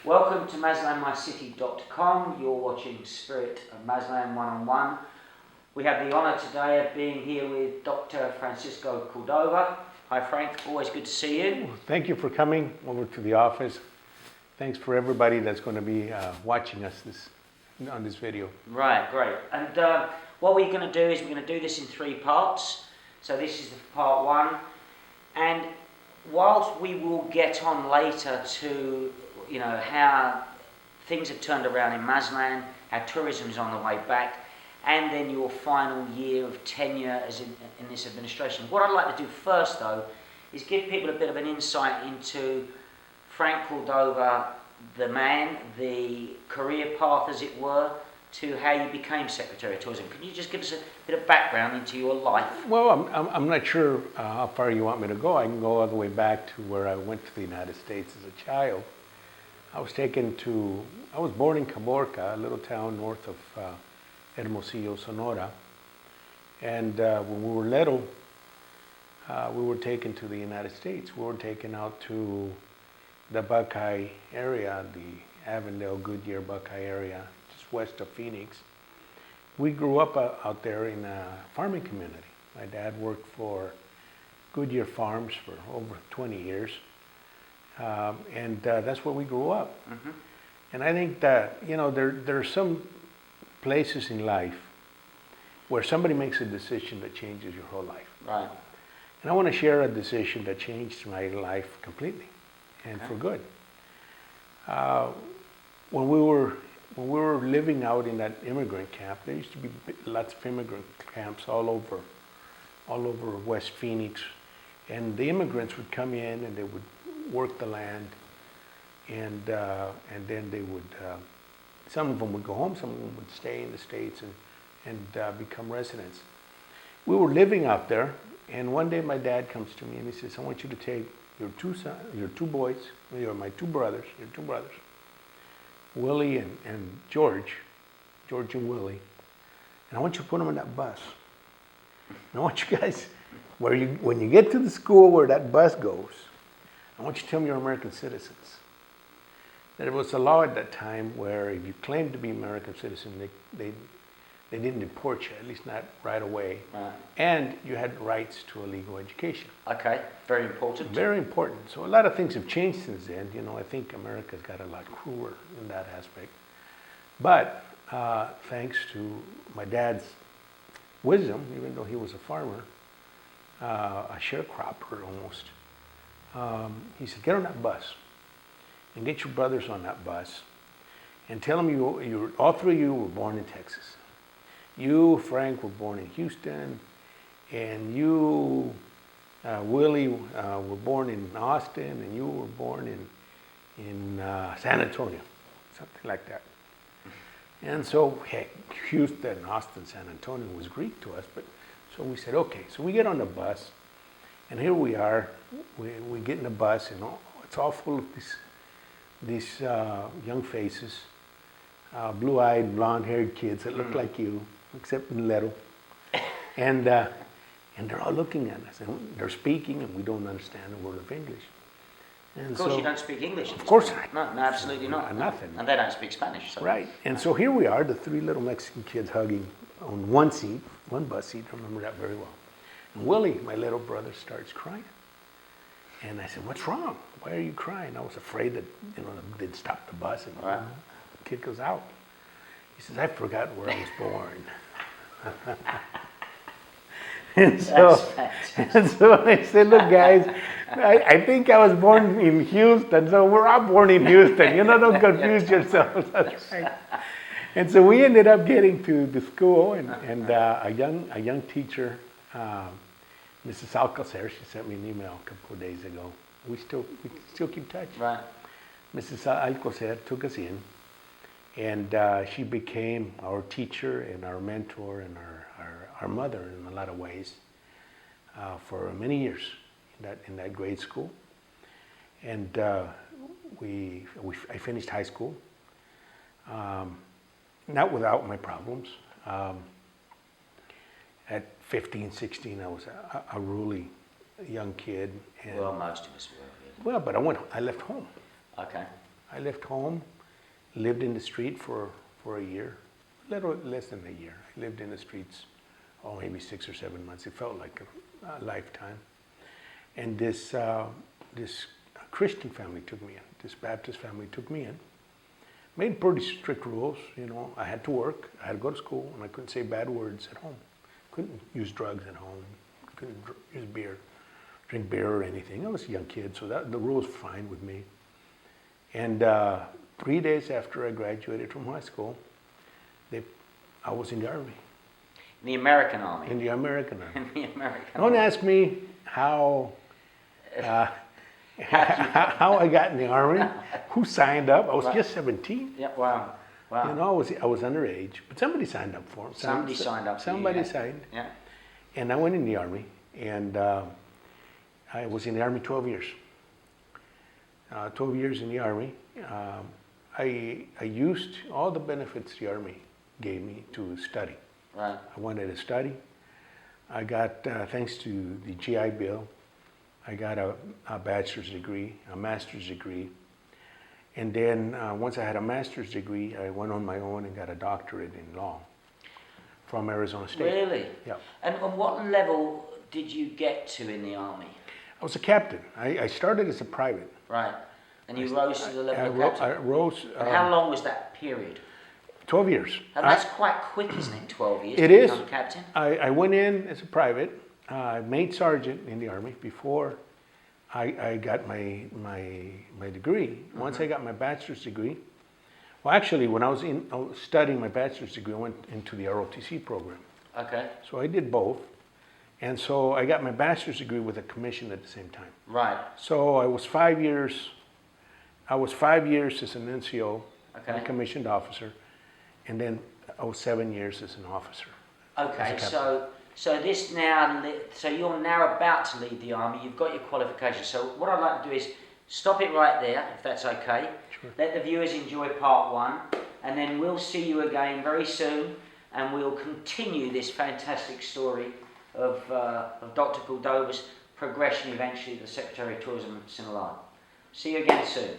Welcome to MaslanMyCity.com. You're watching Spirit of Maslan One-on-One. We have the honour today of being here with Dr. Francisco Cordova. Hi Frank, always good to see you. Thank you for coming over to the office. Thanks for everybody that's going to be watching us on this video. Right, great. And what we're going to do is we're going to do this in 3 parts. So this is part 1. And whilst we will get on later to how things have turned around in Maslan, how tourism is on the way back, and then your final year of tenure as in this administration. What I'd like to do first, though, is give people a bit of an insight into Frank Cordova, the man, the career path, as it were, to how you became Secretary of Tourism. Can you just give us a bit of background into your life? Well, I'm not sure how far you want me to go. I can go all the way back to where I went to the United States as a child. I was born in Caborca, a little town north of Hermosillo, Sonora. And when we were little, we were taken to the United States. We were taken out to the Buckeye area, the Avondale, Goodyear, Buckeye area, just west of Phoenix. We grew up out there in a farming community. My dad worked for Goodyear Farms for over 20 years. And that's where we grew up. Mm-hmm. And I think that, there are some places in life where somebody makes a decision that changes your whole life. Right. And I want to share a decision that changed my life completely and for good. When we were living out in that immigrant camp, there used to be lots of immigrant camps all over West Phoenix. And the immigrants would come in and they would work the land, and then they would, some of them would go home, some of them would stay in the States and become residents. We were living out there, and one day my dad comes to me and he says, I want you to take your two boys, my two brothers, Willie and George and Willie, and I want you to put them on that bus. And I want you guys, when you get to the school where that bus goes, I want you to tell them you're American citizens. That it was a law at that time where if you claimed to be American citizen, they didn't deport you, at least not right away. Right. And you had rights to a legal education. Okay, very important. Very important. So a lot of things have changed since then. I think America's got a lot crueler in that aspect. But thanks to my dad's wisdom, even though he was a farmer, a sharecropper almost, he said, get on that bus and get your brothers on that bus and tell them all 3 of you were born in Texas. You, Frank, were born in Houston, and you, Willie, were born in Austin, and you were born in San Antonio, something like that. And so, heck, Houston, Austin, San Antonio was Greek to us, but so we said, okay. So we get on the bus, and here we are. We get in the bus, and it's all full of these young faces, blue-eyed, blonde-haired kids that look like you, except in little. And they're all looking at us, and they're speaking, and we don't understand a word of English. And of course, you don't speak English. Of course not. No, absolutely not. Nothing. And they don't speak Spanish. So. Right. And so here we are, the 3 little Mexican kids hugging on one bus seat. I remember that very well. And Willie, my little brother, starts crying. And I said, what's wrong? Why are you crying? I was afraid that, they'd stop the bus and kick us out. He says, I forgot where I was born. and so I said, look, guys, I think I was born in Houston, so we're all born in Houston. Don't confuse yourselves. That's right. And so we ended up getting to the school, and a young teacher, Mrs. Alcocer, she sent me an email a couple of days ago. We still keep touch. Right. Mrs. Alcocer took us in, and she became our teacher and our mentor and our mother in a lot of ways for many years in that grade school. And I finished high school, not without my problems. At 15, 16, I was a really young kid. And, well, most of us were. Yeah. Well, but I left home. Okay. I left home, lived in the street for a year, a little less than a year. I lived in the streets, oh, maybe 6 or 7 months. It felt like a lifetime. And this Christian family took me in. This Baptist family took me in. Made pretty strict rules, you know. I had to work, I had to go to school, and I couldn't say bad words at home. Couldn't use drugs at home. Couldn't use drink beer or anything. I was a young kid, so the rules were fine with me. And 3 days after I graduated from high school, I was in the Army. In the American Army? In the American Army. In the American Don't Army. ask me how I got in the Army, who signed up. I was just 17. Yeah, wow. Wow. You know, I was underage, but somebody signed up for him. Somebody signed up for you, Somebody yeah. signed. Yeah. And I went in the Army, and I was in the Army 12 years. 12 years in the Army. I used all the benefits the Army gave me to study. Right. I wanted to study. I got, thanks to the GI Bill, I got a bachelor's degree, a master's degree. And then once I had a master's degree, I went on my own and got a doctorate in law from Arizona State. Really? Yeah. And what level did you get to in the Army? I was a captain. I started as a private. Right. And you rose to the level of captain? I rose. And how long was that period? 12 years. And that's quite quick, isn't it? 12 years It to is. become captain? I went in as a private. I made sergeant in the Army before I got my degree. Once I got my bachelor's degree, well, actually, when I was studying my bachelor's degree, I went into the ROTC program. Okay. So I did both. And so I got my bachelor's degree with a commission at the same time. Right. So I was 5 years as an NCO, Okay. a commissioned officer, and then I was 7 years as an officer. Okay, as a so this now, so you're now about to leave the Army, you've got your qualifications. So what I'd like to do is stop it right there, if that's okay. Sure. Let the viewers enjoy part one, and then we'll see you again very soon, and we'll continue this fantastic story of Dr. Cordova's progression eventually to the Secretary of Tourism of Sinaloa. See you again soon.